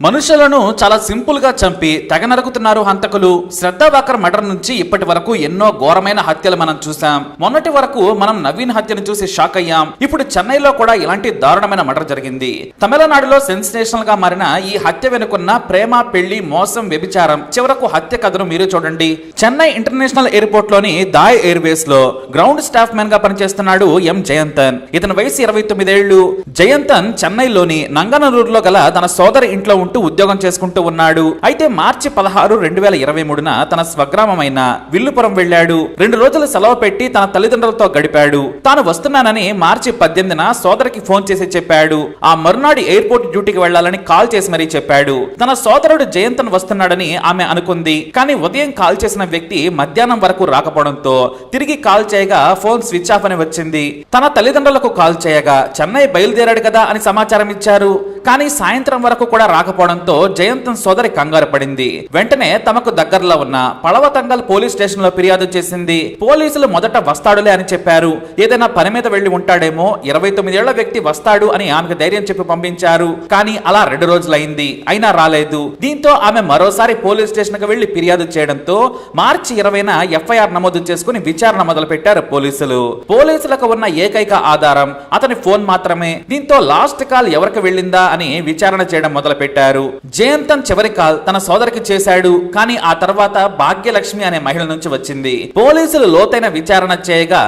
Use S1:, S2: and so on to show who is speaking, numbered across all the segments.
S1: మనుషులను చాలా సింపుల్ గా చంపి తెగ నరుకుతున్నారు హంతకులు. శ్రద్ధావాకర్ మర్డర్ నుంచి ఇప్పటి వరకు ఎన్నో ఘోరమైన హత్యలు మనం చూసాం. మొన్నటి వరకు మనం నవీన్ హత్యను చూసి షాక్ అయ్యాం. ఇప్పుడు చెన్నైలో కూడా ఇలాంటి దారుణమైన మర్డర్ జరిగింది. తమిళనాడులో సెన్సేషనల్ గా మారిన ఈ హత్య వెనుకున్న ప్రేమ, పెళ్లి, మోసం, వ్యభిచారం, చివరకు హత్య కథను మీరు చూడండి. చెన్నై ఇంటర్నేషనల్ ఎయిర్పోర్ట్ లోని దాయ్ ఎయిర్వేస్ లో గ్రౌండ్ స్టాఫ్ మ్యాన్ గా పనిచేస్తున్నాడు ఎం జయంతన్. ఇతని వయసు 29 ఏళ్లు. జయంతన్ చెన్నైలోని నంగనరూరులో గల తన సోదరి ఇంట్లో ఉంటూ ఉద్యోగం చేసుకుంటూ ఉన్నాడు. అయితే మార్చి 16, 2023న తన స్వగ్రామమైన విల్లుపురం వెళ్లాడు. 2 రోజులు సెలవు పెట్టి తన తల్లిదండ్రులతో గడిపాడు. తాను వస్తున్నానని మార్చి 18న సోదరికి ఫోన్ చేసి చెప్పాడు. ఆ మరునాడు ఎయిర్పోర్ట్ డ్యూటీకి వెళ్లాలని కాల్ చేసి మరీ చెప్పాడు. తన సోదరుడు జయంతన్ వస్తున్నాడని ఆమె అనుకుంది. కానీ ఉదయం కాల్ చేసిన వ్యక్తి మధ్యాహ్నం వరకు రాకపోవడంతో తిరిగి కాల్ చేయగా ఫోన్ స్విచ్ ఆఫ్ అని వచ్చింది. తన తల్లిదండ్రులకు కాల్ చేయగా చెన్నై బయలుదేరాడు కదా అని సమాచారం ఇచ్చారు. కానీ సాయంత్రం వరకు కూడా రాకపోవడంతో జయంతన్ సోదరి కంగారు పడింది. వెంటనే తమకు దగ్గరలో ఉన్న పళవతంగల్ పోలీస్ స్టేషన్ లో ఫిర్యాదు చేసింది. పోలీసులు మొదట వస్తాడులే అని చెప్పారు. ఏదైనా పని మీద వెళ్లి ఉంటాడేమో, 29 ఏళ్ల వ్యక్తి వస్తాడు అని ఆమెకు ధైర్యం చెప్పి పంపించారు. కానీ అలా 2 రోజులైంది, అయినా రాలేదు. దీంతో ఆమె మరోసారి పోలీస్ స్టేషన్ కు వెళ్లి ఫిర్యాదు చేయడంతో మార్చి 20న ఎఫ్ఐఆర్ నమోదు చేసుకుని విచారణ మొదలు పెట్టారు పోలీసులు. పోలీసులకు ఉన్న ఏకైక ఆధారం అతని ఫోన్ మాత్రమే. దీంతో లాస్ట్ కాల్ ఎవరికి వెళ్ళిందా అని విచారణ చేయడం మొదలు పెట్టారు. జయంతన్ చివరి కాల్ తన సోదరికి చేశాడు. కానీ ఆ తర్వాత భాగ్యలక్ష్మి అనే మహిళ నుంచి వచ్చింది. పోలీసులు లోతైన విచారణ చేయగా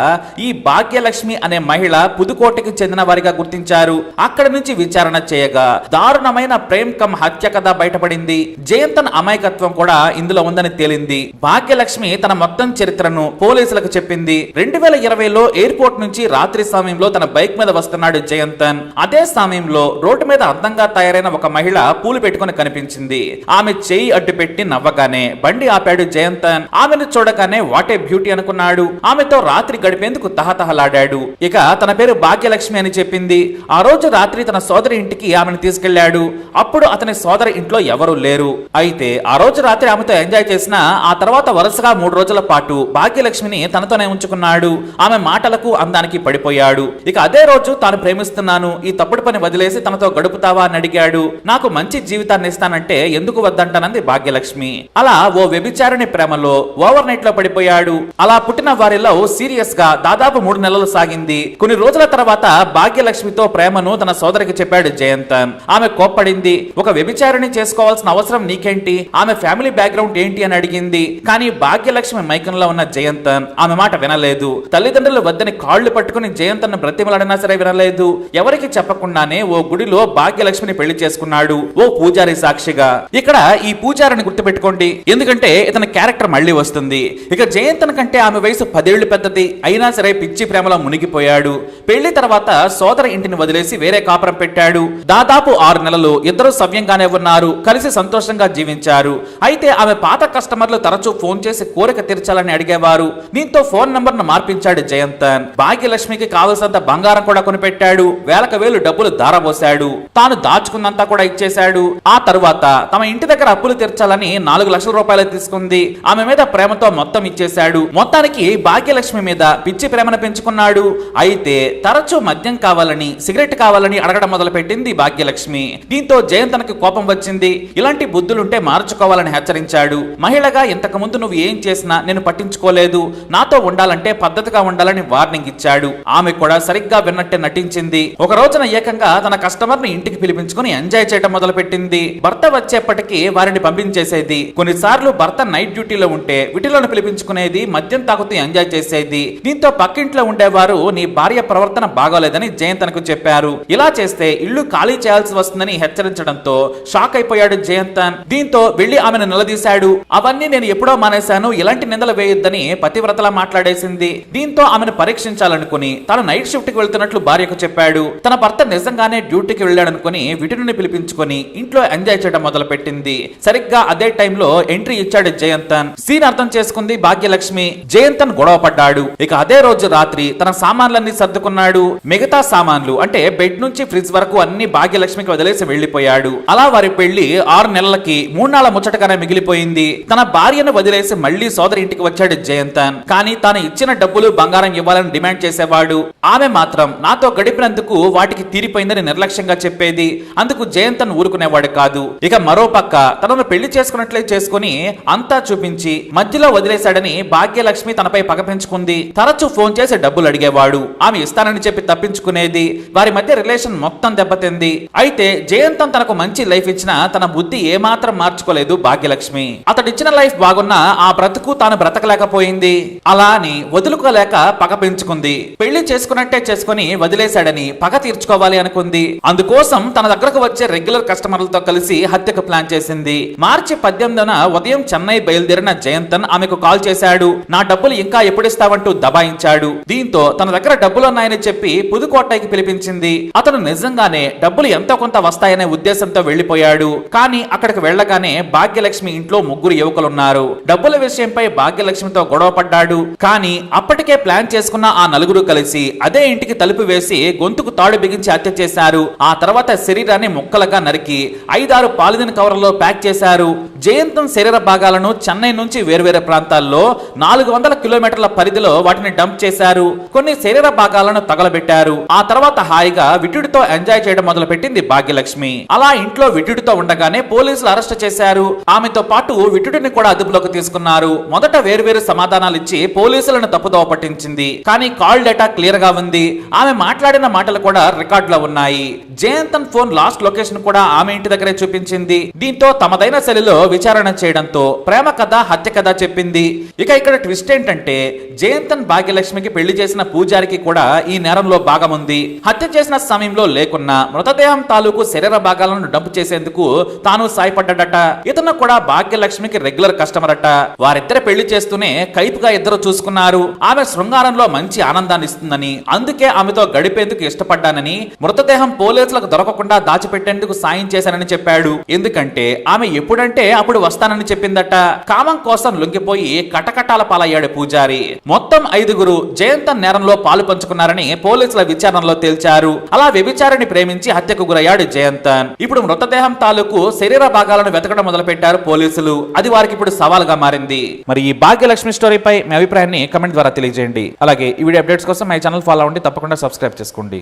S1: ఈ భాగ్యలక్ష్మి అనే మహిళ పుదుకోటకి చెందిన వారిగా గుర్తించారు. అక్కడి నుంచి విచారణ చేయగా దారుణమైన ప్రేమ్ కమ్ హత్య కథ బయటపడింది. జయంతన్ అమాయకత్వం కూడా ఇందులో ఉందని తేలింది. భాగ్యలక్ష్మి తన మొత్తం చరిత్రను పోలీసులకు చెప్పింది. 2020లో ఎయిర్పోర్ట్ నుంచి రాత్రి సమయంలో తన బైక్ మీద వస్తున్నాడు జయంతన్. అదే సమయంలో రోడ్డు మీద అందంగా తయారైన ఒక మహిళ పూలు పెట్టుకుని కనిపించింది. ఆమె చేయి అడ్డు పెట్టి నవ్వగానే బండి ఆపాడు జయంతన్. ఆమెను చూడగానే వాట్ ఏ బ్యూటీ అనుకున్నాడు. ఆమెతో రాత్రి గడిపేందుకు తహతహలాడాడు. ఇక తన పేరు భాగ్యలక్ష్మి అని చెప్పింది. ఆ రోజు రాత్రి తన సోదరి ఇంటికి ఆమెను తీసుకెళ్లాడు. అప్పుడు అతని సోదరి ఇంట్లో ఎవరూ లేరు. అయితే ఆ రోజు రాత్రి ఆమెతో ఎంజాయ్ చేసిన ఆ తర్వాత వరుసగా 3 రోజుల పాటు భాగ్యలక్ష్మిని తనతోనే ఉంచుకున్నాడు. ఆమె మాటలకు అందానికి పడిపోయాడు. ఇక అదే రోజు తాను ప్రేమిస్తున్నాను, ఈ తప్పుడు పని వదిలేసి తనతో గడుపుతావా అని అడిగాడు. నాకు మంచి జీవితాన్ని ఇస్తానంటే ఎందుకు వద్దంటానంది భాగ్యలక్ష్మి. అలా ఓ వ్యభిచారిణి ప్రేమలో ఓవర్ నైట్ లో పడిపోయాడు. అలా పుట్టిన వారి లవ్ సీరియస్ గా దాదాపు 3 నెలలు సాగింది. కొన్ని రోజుల తర్వాత భాగ్యలక్ష్మితో ప్రేమను తన సోదరికి చెప్పాడు జయంతన్. ఆమె కోప్పడింది. ఒక వ్యభిచారిణి చేసుకోవాల్సిన అవసరం నీకేంటి, ఆమె ఫ్యామిలీ బ్యాక్గ్రౌండ్ ఏంటి అని అడిగింది. కానీ భాగ్యలక్ష్మి మైకంలో ఉన్న జయంతన్ ఆమె మాట వినలేదు. తల్లిదండ్రులు వద్దని కాళ్లు పట్టుకుని జయంతన్ బ్రతిమలాడినా సరే వినలేదు. ఎవరికి చెప్పకుండానే ఓ గుడిలో భాగ్యలక్ష్మిని పెళ్లి చేసుకున్నాడు, ఓ పూజారి సాక్షిగా. ఇక్కడ ఈ పూజారిని గుర్తుపెట్టుకోండి, ఎందుకంటే ఇతని క్యారెక్టర్ మళ్ళీ వస్తుంది. ఇక జయంతన్ కంటే ఆమె వయసు 10 ఏళ్లు పెద్దది. అయినా సరే పిచ్చి ప్రేమలో మునిగిపోయాడు. పెళ్లి తర్వాత సోదరి ఇంటిని వదిలేసి వేరే కాపురం పెట్టాడు. దాదాపు 6 నెలలు ఇద్దరు సవ్యంగానే ఉన్నారు. కలిసి సంతోషంగా జీవించారు. అయితే ఆమె పాత కస్టమర్లు తరచూ ఫోన్ చేసి కోరిక తీర్చాలని అడిగేవారు. దీంతో ఫోన్ నంబర్ ను మార్పించాడు జయంతన్. భాగ్యలక్ష్మికి కావలసినంత బంగారం కూడా కొనిపెట్టాడు. వేలకు వేలు డబ్బులు దారబోశాడు. తాను దాచుకున్నంతా కూడా ఇచ్చేశాడు. ఆ తరువాత తమ ఇంటి దగ్గర అప్పులు తీర్చాలని 4 లక్షల రూపాయలు తీసుకుంది. ఆమె మీద ప్రేమతో మొత్తం ఇచ్చేశాడు. మొత్తానికి భాగ్యలక్ష్మి మీద పిచ్చి ప్రేమను పెంచుకున్నాడు. అయితే తరచూ మద్యం కావాలని, సిగరెట్ కావాలని అడగడం మొదలు పెట్టింది భాగ్యలక్ష్మి. దీంతో జయంతన్కి కోపం వచ్చింది. ఇలాంటి బుద్ధులుంటే మార్చుకోవాలని హెచ్చరించాడు. మహిళగా ఇంతకు ముందు నువ్వు ఏం చేసినా నేను పట్టించుకోలేదు, నాతో ఉండాలంటే పద్ధతిగా ఉండాలని వార్నింగ్ ఇచ్చాడు. ఆమె కూడా సరిగ్గా విన్నట్టే నటించింది. ఒక రోజున ఏకంగా తన కస్టమర్ ని ఇంటికి పిలిపించుకుని ఎంజాయ్ చేయడం మొదలు పెట్టింది. భర్త వచ్చేప్పటికీ వారిని పంపించేసేది. కొన్నిసార్లు భర్త నైట్ డ్యూటీలో ఉంటే విటిలోని పిలిపించుకునేది, మద్యం తాగుతూ ఎంజాయ్ చేసేది. దీంతో పక్కింట్లో ఉండేవారు నీ భార్య ప్రవర్తన బాగోలేదని జయంతన్కు చెప్పారు. ఇలా చేస్తే ఇల్లు ఖాళీ చేయాల్సి వస్తుందని హెచ్చరించడంతో షాక్ అయిపోయాడు జయంతన్. దీంతో వెళ్లి ఆమెను నిలదీశాడు. అవన్నీ నేను ఎప్పుడో మానేశాను, ఇలాంటి నిందలు వేయొద్దని పతివ్రతలా మాట్లాడేసింది. దీంతో ఆమెను పరీక్షించాలనుకుని తాను నైట్ షిఫ్ట్ కి వెళ్తున్నట్లు భార్యకు చెప్పాడు. తన భర్త నిజంగానే డ్యూటీకి వెళ్ళాడనుకుని విటిని పిలిపించుకుని ఇంట్లో ఎంజాయ్ చేయడం మొదలు పెట్టింది. సరిగ్గా అదే టైంలో ఎంట్రీ ఇచ్చాడు జయంతన్. సీన్ అర్థం చేసుకుంది భాగ్యలక్ష్మి. జయంతన్ గొడవ పడ్డాడు. ఇక అదే రోజు రాత్రి తన సామాన్లన్నీ సర్దుకున్నాడు. మిగతా సామాన్లు అంటే బెడ్ నుంచి ఫ్రిడ్జ్ వరకు అన్ని భాగ్యలక్ష్మికి వదిలేసి వెళ్లిపోయాడు. అలా వారి పెళ్లి 6 నెలలకి 3 నాళ్ల ముచ్చటగానే మిగిలిపోయింది. తన భార్యను వదిలేసి మళ్లీ సోదరి ఇంటికి వచ్చాడు జయంతన్. కానీ తాను ఇచ్చిన డబ్బులు బంగారం ఇవ్వాలని డిమాండ్ చేసేవాడు. ఆమె మాత్రం నాతో గడిపినందుకు వాటికి తీరిపోయిందని నిర్లక్ష్యంగా చెప్పేది. చెప్పేది. అందుకు జయంతన్ ఊరుకునేవాడు కాదు. ఇక మరో పక్క తనను పెళ్లి చేసుకున్నట్లే చేసుకుని అంతా చూపించి మధ్యలో వదిలేశాడని భాగ్యలక్ష్మి తనపై పగ పెంచుకుంది. తరచూ ఫోన్ చేసి డబ్బులు అడిగేవాడు. ఆమె ఇస్తానని చెప్పి తప్పించుకునేది. వారి మధ్య రిలేషన్ మొత్తం దెబ్బతింది. అయితే జయంతన్ తనకు మంచి లైఫ్ ఇచ్చినా తన బుద్ధి ఏమాత్రం మార్చుకోలేదు భాగ్యలక్ష్మి. అతడిచ్చిన లైఫ్ బాగున్నా ఆ బ్రతుకు తాను బ్రతకలేకపోయింది. అలా అని వదులుకోలేక పగ పెంచుకుంది. పెళ్లి చేసుకున్నట్టే చేసుకుని వదిలేశాడని పగ తీర్చుకోవాలి అనుకుంది. అందుకోసం తన దగ్గరకు వచ్చే రెగ్యులర్ కస్టమర్లతో కలిసి హత్యకు ప్లాన్ చేసింది. మార్చి 18న ఉదయం చెన్నై బయలుదేరిన జయంతన్ ఆమెకు కాల్ చేశాడు. నా డబ్బులు ఇంకా ఎప్పుడిస్తావంటూ దబాయించాడు. దీంతో తన దగ్గర డబ్బులున్నాయని చెప్పి పుదుకోటైకి పిలిపించింది. అతను నిజంగానే డబ్బులు ఎంతో కొంత వస్తాయనే ఉద్దేశంతో వెళ్లిపోయాడు. కానీ అక్కడికి వెళ్లగానే భాగ్యలక్ష్మి ఇంట్లో ముగ్గురు యువకులున్నారు. డబ్బుల విషయంపై భాగ్యలక్ష్మితో గొడవ పడ్డాడు. కానీ అప్పటికే ప్లాన్ చేసుకున్న ఆ నలుగురు కలిసి అదే ఇంటికి తలుపు వేసి గొంతుకు తాడు బిగించి హత్య చేశారు. ఆ తర్వాత శరీరాన్ని ముక్కలుగా నరికి 5-6 పాలిథిన్ కవర్లలో ప్యాక్ చేశారు. జయంతన్ శరీర భాగాలను చెన్నై నుంచి వేర్వేరు ప్రాంతాల్లో 400 కిలోమీటర్ల పరిధిలో వాటిని డంప్ చేశారు. కొన్ని శరీర భాగాలను తగలబెట్టారు. ఆ తర్వాత హాయిగా విటుడితో ఎంజాయ్ చేయడం మొదలు పెట్టింది భాగ్యలక్ష్మి. అలా ఇంట్లో విటుడితో ఉండగానే పోలీసులు అరెస్ట్ చేశారు. ఆమెతో పాటు విటుడిని కూడా అదుపులోకి తీసుకున్నారు. మొదట వేర్వేరు సమాధానాలు ఇచ్చి పోలీసులను తప్పుదోవ పట్టించింది. కానీ కాల్ డేటా క్లియర్ గా ఉంది. ఆమె మాట్లాడిన మాటలు కూడా రికార్డ్ లో ఉన్నాయి. జయంతన్ ఫోన్ లాస్ట్ లొకేషన్ కూడా ఆమె ఇంటి దగ్గరే చూపించింది. దీంతో తమదైన శైలిలో విచారణ చేయడంతో ప్రేమ కథ హత్య కథ చెప్పింది. ఇక ఇక్కడ ట్విస్ట్ ఏంటంటే జయంతన్ భాగ్యలక్ష్మికి పెళ్లి చేసిన పూజారికి కూడా ఈ నేరంలో భాగం ఉంది. హత్య చేసిన సమయంలో లేకున్నా మృతదేహం తాలూకు శరీర భాగాలను డంప్ చేసేందుకు తాను సాయపడ్డాడట. ఇతను కూడా భాగ్యలక్ష్మికి రెగ్యులర్ కస్టమర్ అట. వారిద్దరు పెళ్లి చేస్తూనే కైపుగా ఇద్దరు చూసుకున్నారు. ఆమె శృంగారంలో మంచి ఆనందాన్ని ఇస్తుందని, అందుకే ఆమెతో గడిపేందుకు ఇష్టపడ్డానని, మృతదేహం పోలీసులకు దొరకకుండా దాచిపెట్టేందుకు సాయం చేశానని చెప్పాడు. ఎందుకంటే ఆమె ఎప్పుడంటే అప్పుడు వస్తానని చెప్పిందట. కామం కోసం లొంగిపోయి కటకటాల పాలయ్యాడు పూజారి. మొత్తం 5గురు జయంతన్ నేరంలో పాలు పంచుకున్నారని పోలీసుల విచారణలో తేల్చారు. అలా వ్యభిచారిని ప్రేమించి హత్యకు గురయ్యాడు జయంతన్. ఇప్పుడు మృతదేహం తాలూకు శరీర భాగాలను వెతకడం మొదలు పెట్టారు పోలీసులు. అది వారికి ఇప్పుడు సవాలుగా మారింది. మరి ఈ భాగ్యలక్ష్మి స్టోరీపై మీ అభిప్రాయాన్ని కమెంట్ ద్వారా తెలియజేయండి. అలాగే ఈ వీడియో అప్డేట్స్ కోసం మై ఛానల్ ఫాలో అవ్వండి. తప్పకుండా సబ్స్క్రైబ్ చేసుకోండి.